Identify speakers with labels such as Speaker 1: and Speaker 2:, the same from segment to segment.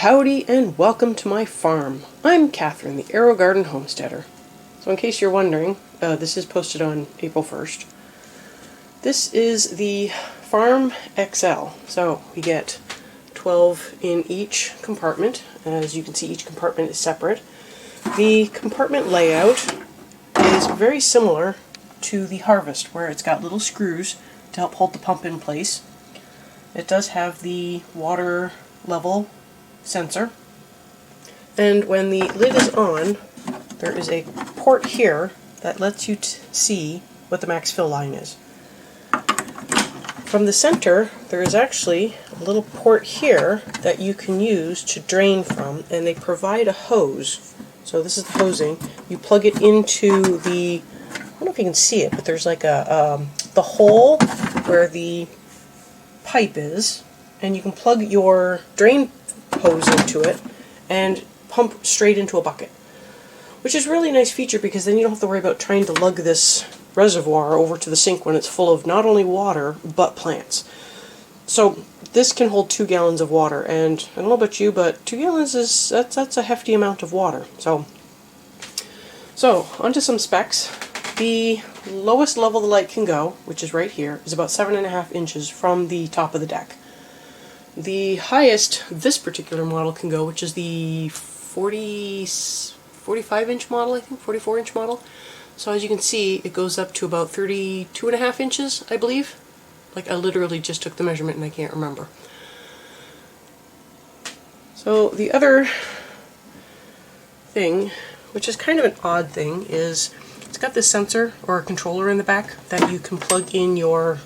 Speaker 1: Howdy and welcome to my farm. I'm Catherine, the Aerogarden Homesteader. So in case you're wondering, this is posted on April 1st. This is the Farm XL. So we get 12 in each compartment. As you can see, each compartment is separate. The compartment layout is very similar to the Harvest, where it's got little screws to help hold the pump in place. It does have the water level sensor, and when the lid is on, there is a port here that lets you see what the max fill line is. From the center, there is actually a little port here that you can use to drain from, and they provide a hose. So this is the hosing. You plug it into the, I don't know if you can see it, but there's like the hole where the pipe is, and you can plug your drain hose into it and pump straight into a bucket, which is a really nice feature because then you don't have to worry about trying to lug this reservoir over to the sink when it's full of not only water but plants. So this can hold 2 gallons of water, and I don't know about you, but 2 gallons is that's a hefty amount of water. So onto some specs. The lowest level the light can go, which is right here, is about 7.5 inches from the top of the deck. The highest this particular model can go, which is the 45-inch model, I think, 44-inch model. So as you can see, it goes up to about 32.5 inches, I believe. Like, I literally just took the measurement and I can't remember. So the other thing, which is kind of an odd thing, is it's got this sensor or a controller in the back that you can plug in your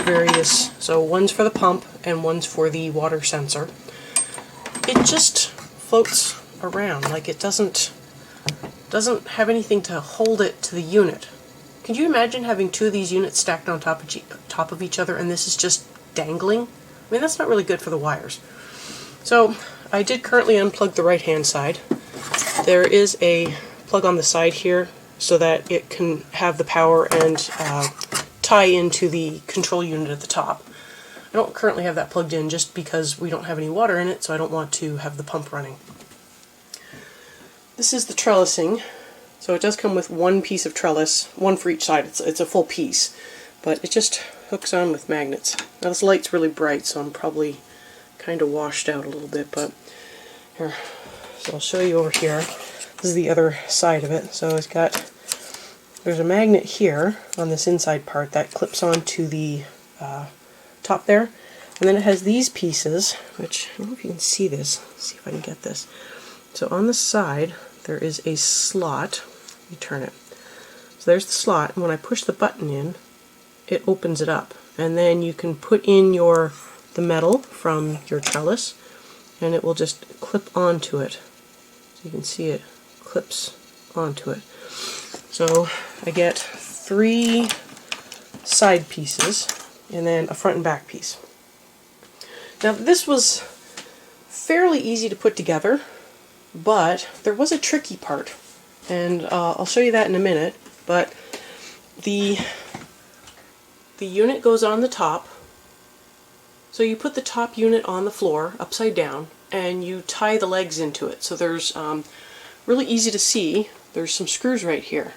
Speaker 1: various, so one's for the pump and one's for the water sensor. It just floats around, like it doesn't have anything to hold it to the unit. Can you imagine having 2 of these units stacked on top of each other, and this is just dangling? I mean, that's not really good for the wires. So I did currently unplug the right hand side. There is a plug on the side here so that it can have the power and tie into the control unit at the top. I don't currently have that plugged in just because we don't have any water in it, so I don't want to have the pump running. This is the trellising. So it does come with one piece of trellis, one for each side. It's a full piece, but it just hooks on with magnets. Now this light's really bright, so I'm probably kind of washed out a little bit, but here. So I'll show you over here. This is the other side of it. So there's a magnet here on this inside part that clips onto the top there, and then it has these pieces, which I don't know if you can see this. Let's see if I can get this. So on the side there is a slot. You turn it. So there's the slot, and when I push the button in, it opens it up, and then you can put in the metal from your trellis, and it will just clip onto it. So you can see it clips onto it. So I get 3 side pieces and then a front and back piece. Now this was fairly easy to put together, but there was a tricky part, and I'll show you that in a minute. But the unit goes on the top, so you put the top unit on the floor upside down and you tie the legs into it. So there's really easy to see, there's some screws right here.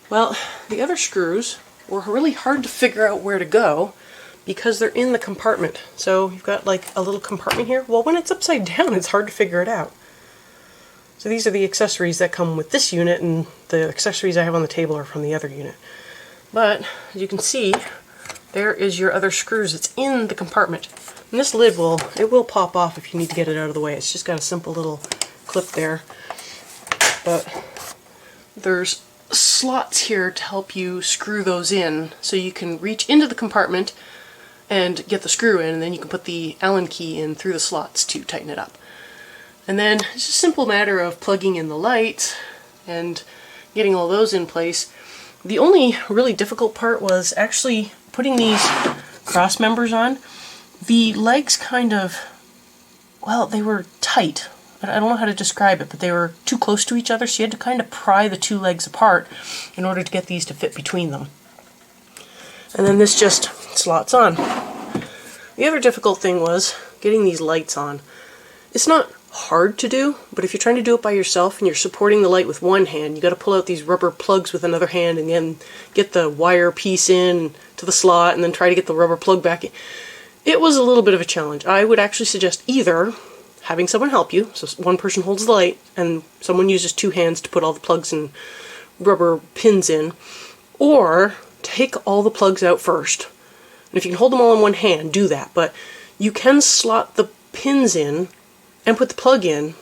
Speaker 1: Well, the other screws were really hard to figure out where to go because they're in the compartment. So you've got like a little compartment here. Well, when it's upside down, it's hard to figure it out. So these are the accessories that come with this unit, and the accessories I have on the table are from the other unit. But as you can see, there is your other screws. It's in the compartment. And this lid will pop off if you need to get it out of the way. It's just got a simple little clip there. But there's slots here to help you screw those in, so you can reach into the compartment and get the screw in, and then you can put the Allen key in through the slots to tighten it up. And then it's just a simple matter of plugging in the lights and getting all those in place. The only really difficult part was actually putting these cross members on. The legs kind of, well, they were tight. I don't know how to describe it, but they were too close to each other, so you had to kind of pry the 2 legs apart in order to get these to fit between them. And then this just slots on. The other difficult thing was getting these lights on. It's not hard to do, but if you're trying to do it by yourself and you're supporting the light with one hand, you got to pull out these rubber plugs with another hand and then get the wire piece in to the slot and then try to get the rubber plug back in. It was a little bit of a challenge. I would actually suggest either having someone help you, so one person holds the light and someone uses two hands to put all the plugs and rubber pins in, or take all the plugs out first. And if you can hold them all in one hand, do that. But you can slot the pins in and put the plug in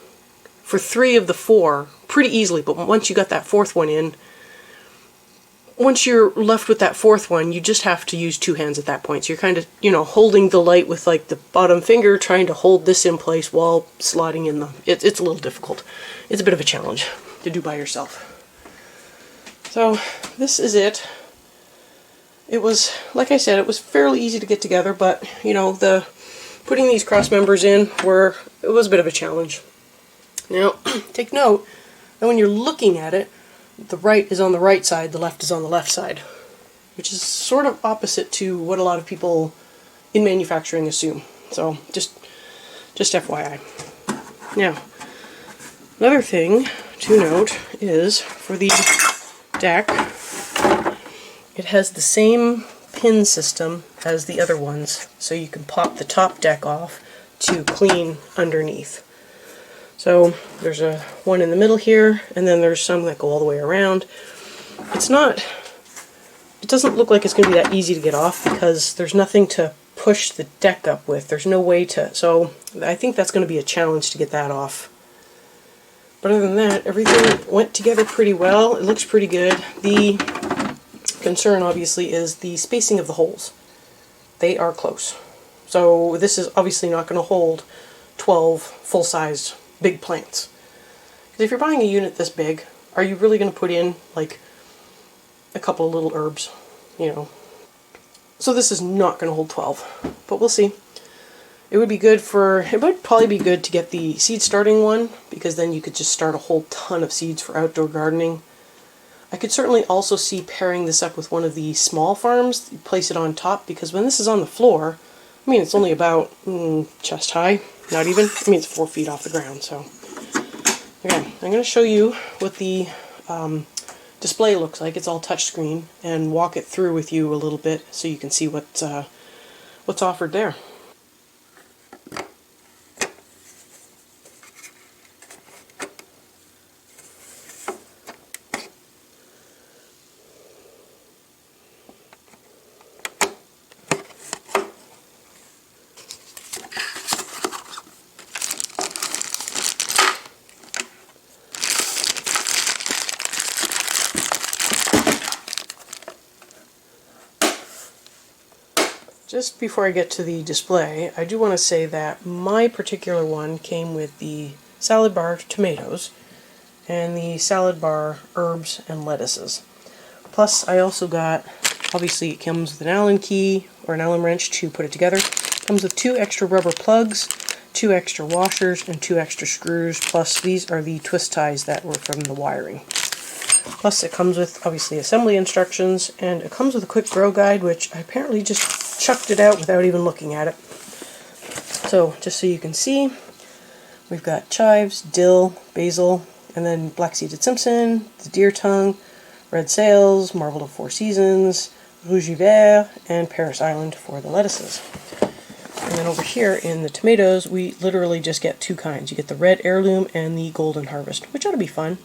Speaker 1: for 3 of the 4 pretty easily. But once you got that 4th one in, once you're left with that 4th one, you just have to use 2 hands at that point. So you're kind of, holding the light with like the bottom finger, trying to hold this in place while slotting in the... It's a little difficult. It's a bit of a challenge to do by yourself. So this is it. It was, like I said, it was fairly easy to get together, but, the putting these cross members in it was a bit of a challenge. Now, take note that when you're looking at it, the right is on the right side, the left is on the left side, which is sort of opposite to what a lot of people in manufacturing assume. So, just FYI. Now, another thing to note is for the deck, it has the same pin system as the other ones, so you can pop the top deck off to clean underneath. So there's one in the middle here, and then there's some that go all the way around. It doesn't look like it's going to be that easy to get off because there's nothing to push the deck up with. There's no way to, so I think that's going to be a challenge to get that off. But other than that, everything went together pretty well. It looks pretty good. The concern obviously is the spacing of the holes. They are close. So this is obviously not going to hold 12 full-sized big plants. Because if you're buying a unit this big, are you really going to put in like a couple of little herbs, So this is not going to hold 12, but we'll see. It would probably be good to get the seed starting one, because then you could just start a whole ton of seeds for outdoor gardening. I could certainly also see pairing this up with one of the small farms, place it on top, because when this is on the floor, it's only about chest high, not even. It's 4 feet off the ground, so. Okay, I'm going to show you what the display looks like. It's all touchscreen, and walk it through with you a little bit so you can see what's offered there. Just before I get to the display, I do want to say that my particular one came with the salad bar tomatoes and the salad bar herbs and lettuces. Plus, I also got, obviously it comes with an Allen key or an Allen wrench to put it together. It comes with 2 extra rubber plugs, 2 extra washers, and 2 extra screws. Plus, these are the twist ties that were from the wiring. Plus, it comes with, obviously, assembly instructions, and it comes with a quick grow guide, which I apparently just chucked it out without even looking at it. So, just so you can see, we've got chives, dill, basil, and then black-seeded Simpson, the deer tongue, red sails, marbled of 4 seasons, rouge vert, and Paris Island for the lettuces. And then over here in the tomatoes, we literally just get 2 kinds. You get the red heirloom and the golden harvest, which ought to be fun.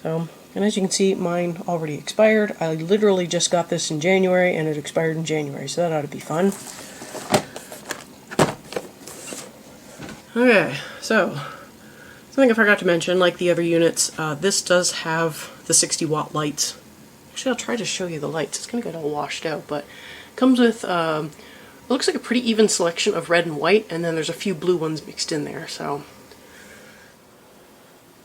Speaker 1: So, and as you can see, mine already expired. I literally just got this in January, and it expired in January, so that ought to be fun. Okay, so something I forgot to mention, like the other units, this does have the 60-watt lights. Actually, I'll try to show you the lights. It's going to get all washed out, but it comes with, it looks like a pretty even selection of red and white, and then there's a few blue ones mixed in there, so.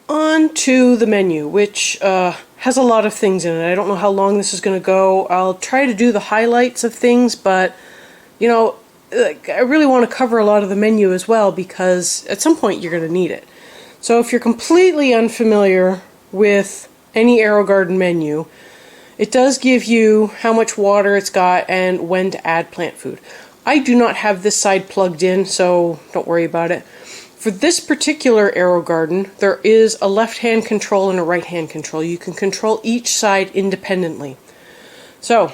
Speaker 1: On to the menu, which has a lot of things in it. I don't know how long this is going to go. I'll try to do the highlights of things, but, I really want to cover a lot of the menu as well, because at some point you're going to need it. So if you're completely unfamiliar with any Aerogarden menu, it does give you how much water it's got and when to add plant food. I do not have this side plugged in, so don't worry about it. For this particular Aerogarden, there is a left-hand control and a right-hand control. You can control each side independently. So,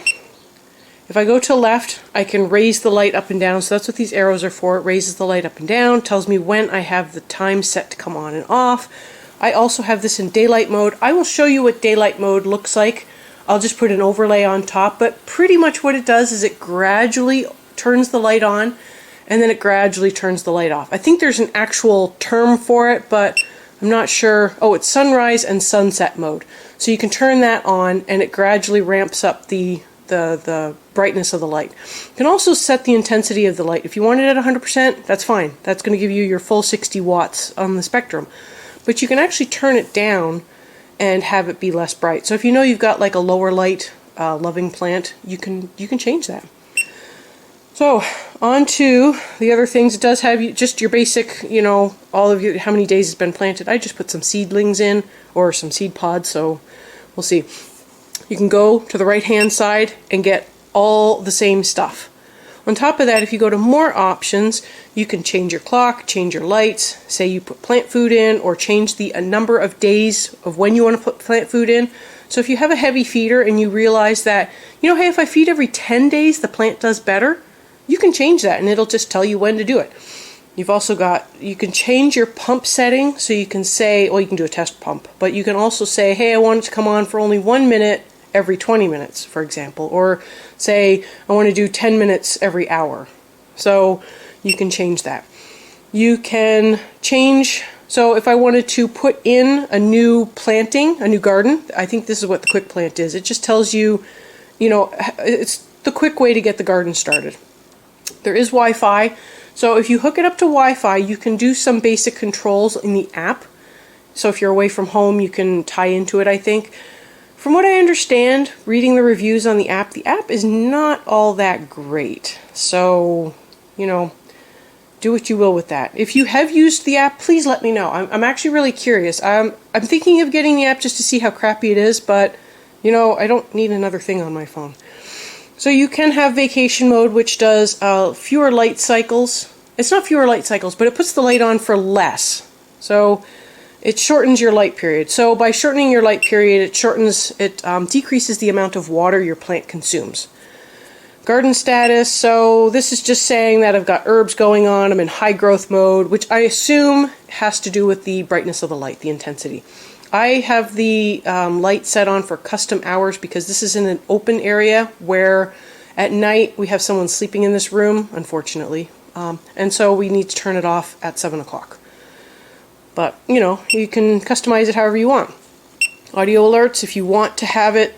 Speaker 1: if I go to left, I can raise the light up and down. So that's what these arrows are for. It raises the light up and down, tells me when I have the time set to come on and off. I also have this in daylight mode. I will show you what daylight mode looks like. I'll just put an overlay on top, but pretty much what it does is it gradually turns the light on and then it gradually turns the light off. I think there's an actual term for it, but I'm not sure. Oh, it's sunrise and sunset mode. So you can turn that on and it gradually ramps up the brightness of the light. You can also set the intensity of the light. If you want it at 100%, that's fine. That's going to give you your full 60 watts on the spectrum. But you can actually turn it down and have it be less bright. So if you know you've got like a lower light loving plant, you can change that. So on to the other things. It does have just your basic, you know, all of you, how many days it's been planted. I just put some seedlings in or some seed pods, so we'll see. You can go to the right hand side and get all the same stuff. On top of that, if you go to more options, you can change your clock, change your lights, say you put plant food in, or change the number of days of when you want to put plant food in. So if you have a heavy feeder and you realize that, you know, hey, if I feed every 10 days, the plant does better, you can change that and it'll just tell you when to do it. You've also got, you can change your pump setting, so you can say, well, you can do a test pump, but you can also say, hey, I want it to come on for only 1 minute every 20 minutes, for example, or say I want to do 10 minutes every hour. So you can change that. You can change, so if I wanted to put in a new planting, a new garden, I think this is what the quick plant is. It just tells you, you know, it's the quick way to get the garden started. There is Wi-Fi, so if you hook it up to Wi-Fi, you can do some basic controls in the app. So if you're away from home, you can tie into it, I think. From what I understand, reading the reviews on the app is not all that great. So, you know, do what you will with that. If you have used the app, please let me know. I'm actually really curious. I'm thinking of getting the app just to see how crappy it is, but, you know, I don't need another thing on my phone. So you can have vacation mode, which does fewer light cycles. It's not fewer light cycles, but it puts the light on for less. So it shortens your light period. So by shortening your light period, it decreases the amount of water your plant consumes. Garden status, so this is just saying that I've got herbs going on, I'm in high growth mode, which I assume has to do with the brightness of the light, the intensity. I have the light set on for custom hours because this is in an open area where at night we have someone sleeping in this room, unfortunately, and so we need to turn it off at 7 o'clock. But, you know, you can customize it however you want. Audio alerts, if you want to have it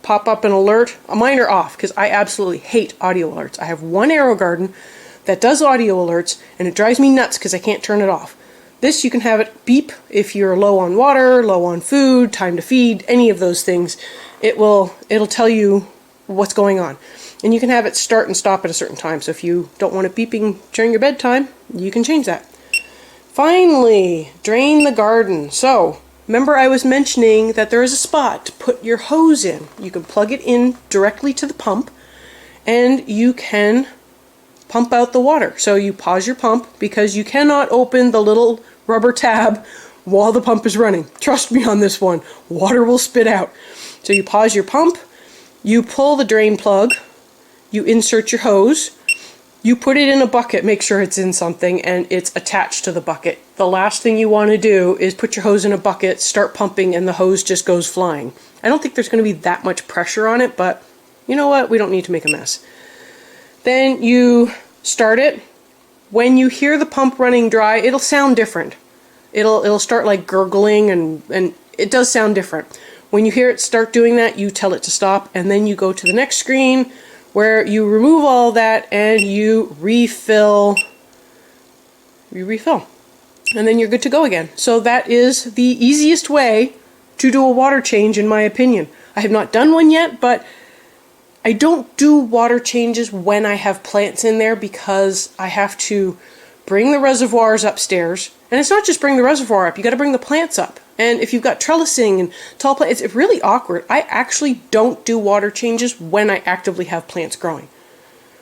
Speaker 1: pop up an alert, mine are off because I absolutely hate audio alerts. I have one Aerogarden that does audio alerts and it drives me nuts because I can't turn it off. This, you can have it beep if you're low on water, low on food, time to feed, any of those things. It'll tell you what's going on. And you can have it start and stop at a certain time. So if you don't want it beeping during your bedtime, you can change that. Finally, drain the garden. So, remember I was mentioning that there is a spot to put your hose in. You can plug it in directly to the pump and you can pump out the water. So you pause your pump because you cannot open the little rubber tab while the pump is running. Trust me on this one. Water will spit out. So you pause your pump, you pull the drain plug, you insert your hose, you put it in a bucket, make sure it's in something, and it's attached to the bucket. The last thing you want to do is put your hose in a bucket, start pumping, and the hose just goes flying. I don't think there's going to be that much pressure on it, but you know what? We don't need to make a mess. Then you start it. When you hear the pump running dry, it'll sound different. It'll start like gurgling, and it does sound different. When you hear it start doing that, you tell it to stop, and then you go to the next screen where you remove all that and you refill. And then you're good to go again. So that is the easiest way to do a water change, in my opinion. I have not done one yet, but I don't do water changes when I have plants in there because I have to bring the reservoirs upstairs. And it's not just bring the reservoir up, you got to bring the plants up. And if you've got trellising and tall plants, it's really awkward. I actually don't do water changes when I actively have plants growing.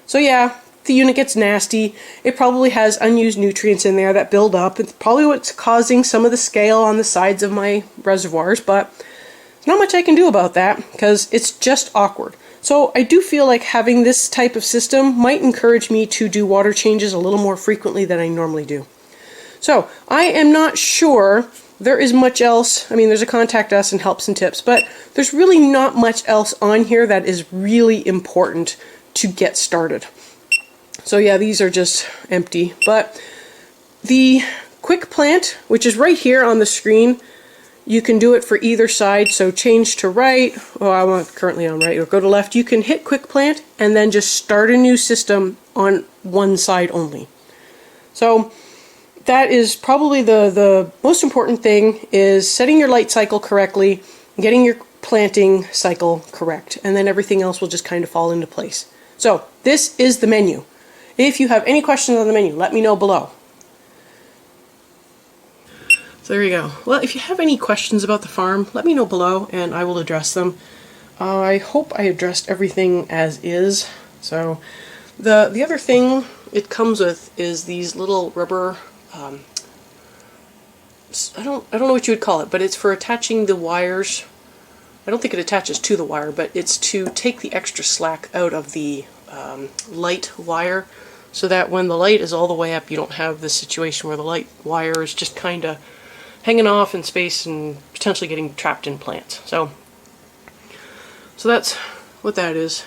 Speaker 1: So yeah, the unit gets nasty. It probably has unused nutrients in there that build up. It's probably what's causing some of the scale on the sides of my reservoirs, but there's not much I can do about that because it's just awkward. So I do feel like having this type of system might encourage me to do water changes a little more frequently than I normally do. So I am not sure there is much else. I mean, there's a contact us and helps and tips, but there's really not much else on here that is really important to get started. So yeah, these are just empty, but the quick plant, which is right here on the screen, you can do it for either side. So change to right, oh, I'm currently on right, or go to left. You can hit quick plant and then just start a new system on one side only. So that is probably the most important thing, is setting your light cycle correctly, getting your planting cycle correct, and then everything else will just kind of fall into place. So this is the menu. If you have any questions on the menu, let me know below. So there you go. Well, if you have any questions about the farm, let me know below and I will address them. I hope I addressed everything as is. So the other thing it comes with is these little rubber, I don't know what you would call it, but it's for attaching the wires. I don't think it attaches to the wire, but it's to take the extra slack out of the light wire, so that when the light is all the way up, you don't have this situation where the light wire is just kind of hanging off in space and potentially getting trapped in plants. So that's what that is.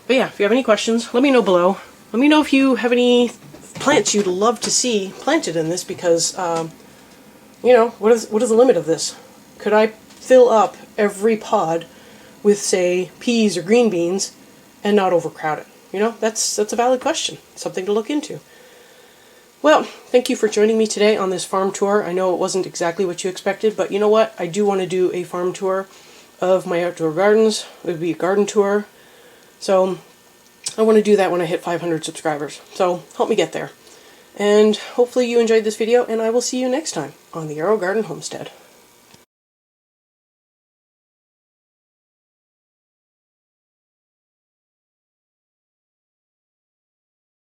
Speaker 1: But yeah, if you have any questions, let me know below. Let me know if you have any plants you'd love to see planted in this, because you know, what is the limit of this? Could I fill up every pod with, say, peas or green beans and not overcrowd it? You know, that's a valid question, something to look into. Well, thank you for joining me today on this farm tour. I know it wasn't exactly what you expected, but you know what? I do want to do a farm tour of my outdoor gardens. It would be a garden tour. So I want to do that when I hit 500 subscribers. So help me get there. And hopefully you enjoyed this video, and I will see you next time on the Aerogarden Homestead.